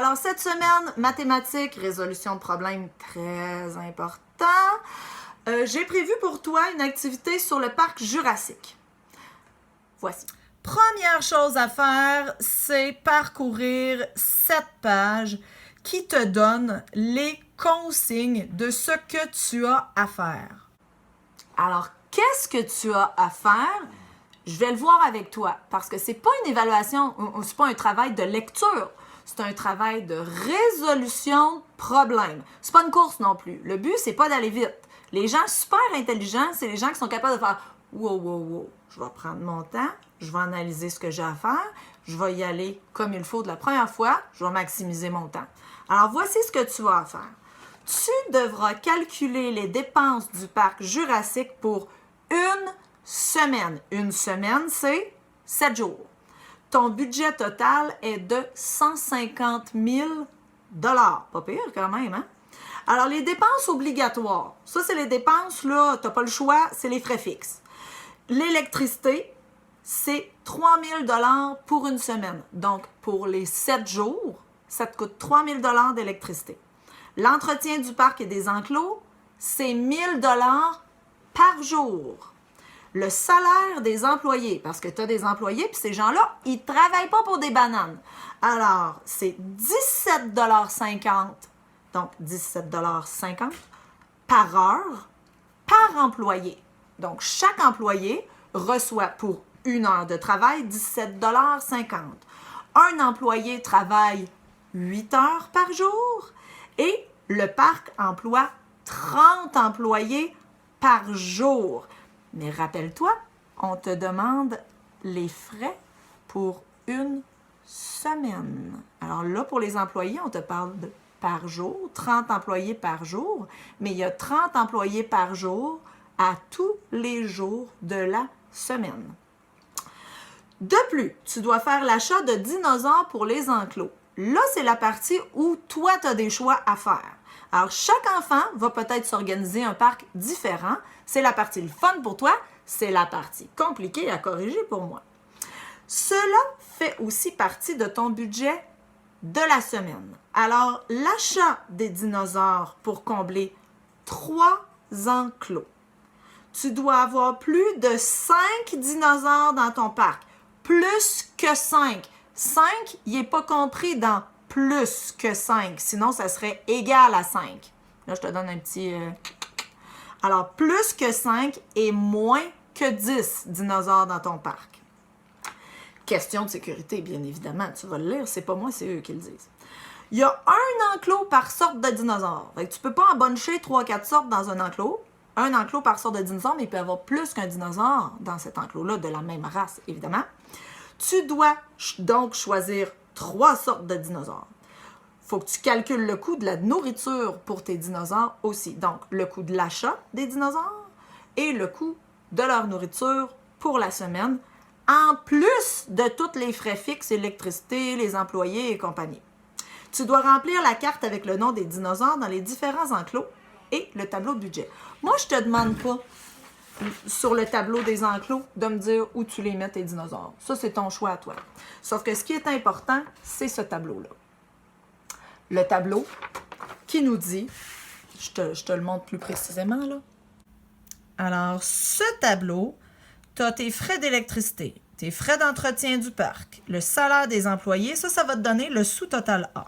Alors, cette semaine, mathématiques, résolution de problèmes très important. J'ai prévu pour toi une activité sur le parc Jurassique. Voici. Première chose à faire, c'est parcourir cette page qui te donne les consignes de ce que tu as à faire. Alors, qu'est-ce que tu as à faire? Je vais le voir avec toi parce que c'est pas une évaluation, c'est pas un travail de lecture, c'est un travail de résolution de problème. C'est pas une course non plus. Le but, c'est pas d'aller vite. Les gens super intelligents, c'est les gens qui sont capables de faire « wow, je vais prendre mon temps, je vais analyser ce que j'ai à faire, je vais y aller comme il faut de la première fois, je vais maximiser mon temps. » Alors, voici ce que tu vas faire. Tu devras calculer les dépenses du parc Jurassique pour une semaine. Une semaine, c'est 7 jours. Ton budget total est de 150 000 $. Pas pire quand même, hein? Alors, les dépenses obligatoires, ça, c'est les dépenses, là, tu n'as pas le choix, c'est les frais fixes. L'électricité, c'est 3 000 $ pour une semaine. Donc, pour les 7 jours, ça te coûte 3 000 $ d'électricité. L'entretien du parc et des enclos, c'est 1 000 $ par jour. Le salaire des employés, parce que tu as des employés, puis ces gens-là, ils ne travaillent pas pour des bananes. Alors, c'est 17,50 $, donc 17,50 $ par heure, par employé. Donc, chaque employé reçoit pour une heure de travail 17,50 $. Un employé travaille 8 heures par jour et le parc emploie 30 employés par jour. Mais rappelle-toi, on te demande les frais pour une semaine. Alors là, pour les employés, on te parle de par jour, 30 employés par jour, mais il y a 30 employés par jour à tous les jours de la semaine. De plus, tu dois faire l'achat de dinosaures pour les enclos. Là, c'est la partie où toi, tu as des choix à faire. Alors, chaque enfant va peut-être s'organiser un parc différent. C'est la partie le fun pour toi, c'est la partie compliquée à corriger pour moi. Cela fait aussi partie de ton budget de la semaine. Alors, l'achat des dinosaures pour combler 3 enclos. Tu dois avoir plus de 5 dinosaures dans ton parc. Plus que 5. 5, il n'est pas compris dans plus que 5. Sinon, ça serait égal à 5. Là, je te donne un petit... Alors, plus que 5 et moins que 10 dinosaures dans ton parc. Question de sécurité, bien évidemment. Tu vas le lire, c'est pas moi, c'est eux qui le disent. Il y a un enclos par sorte de dinosaure. Fait que tu peux pas en buncher 3-4 sortes dans un enclos. Un enclos par sorte de dinosaure, mais il peut y avoir plus qu'un dinosaure dans cet enclos-là, de la même race, évidemment. Tu dois donc choisir 3 sortes de dinosaures. Il faut que tu calcules le coût de la nourriture pour tes dinosaures aussi. Donc, le coût de l'achat des dinosaures et le coût de leur nourriture pour la semaine, en plus de tous les frais fixes, l'électricité, les employés et compagnie. Tu dois remplir la carte avec le nom des dinosaures dans les différents enclos et le tableau de budget. Moi, je ne te demande pas sur le tableau des enclos de me dire où tu les mets tes dinosaures. Ça, c'est ton choix à toi. Sauf que ce qui est important, c'est ce tableau-là. Le tableau qui nous dit, je te le montre plus précisément, là. Alors, ce tableau, tu as tes frais d'électricité, tes frais d'entretien du parc, le salaire des employés, ça va te donner le sous-total A.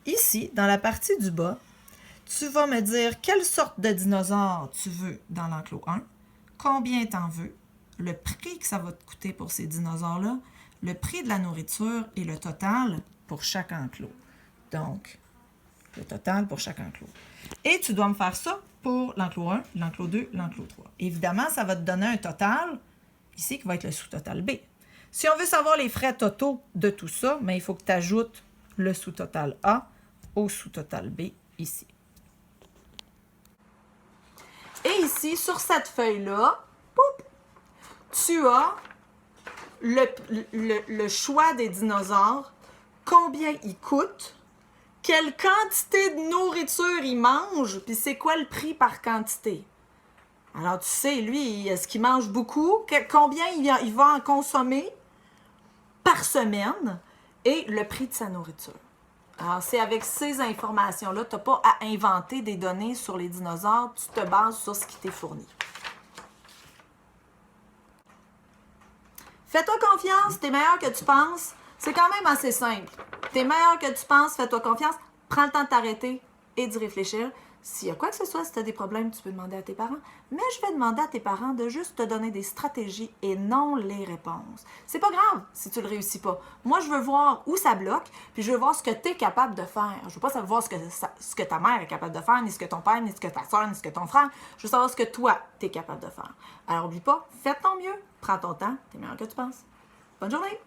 Ici, dans la partie du bas, tu vas me dire quelle sorte de dinosaure tu veux dans l'enclos 1, combien tu en veux, le prix que ça va te coûter pour ces dinosaures-là, le prix de la nourriture et le total pour chaque enclos. Donc, le total pour chaque enclos. Et tu dois me faire ça pour l'enclos 1, l'enclos 2, l'enclos 3. Évidemment, ça va te donner un total, ici, qui va être le sous-total B. Si on veut savoir les frais totaux de tout ça, il faut que tu ajoutes le sous-total A au sous-total B ici. Et ici, sur cette feuille-là, tu as le choix des dinosaures, combien ils coûtent, quelle quantité de nourriture ils mangent, puis c'est quoi le prix par quantité. Alors, tu sais, lui, est-ce qu'il mange beaucoup? Combien il va en consommer par semaine? Et le prix de sa nourriture. Alors, c'est avec ces informations-là, tu n'as pas à inventer des données sur les dinosaures, tu te bases sur ce qui t'est fourni. Fais-toi confiance, t'es meilleur que tu penses. C'est quand même assez simple. T'es meilleur que tu penses, fais-toi confiance, prends le temps de t'arrêter et d'y réfléchir. S'il y a quoi que ce soit, si tu as des problèmes, tu peux demander à tes parents. Mais je vais demander à tes parents de juste te donner des stratégies et non les réponses. C'est pas grave si tu le réussis pas. Moi, je veux voir où ça bloque, puis je veux voir ce que tu es capable de faire. Je veux pas savoir ce que ta mère est capable de faire, ni ce que ton père, ni ce que ta soeur, ni ce que ton frère. Je veux savoir ce que toi, tu es capable de faire. Alors, oublie pas, fais de ton mieux, prends ton temps, t'es meilleur que tu penses. Bonne journée!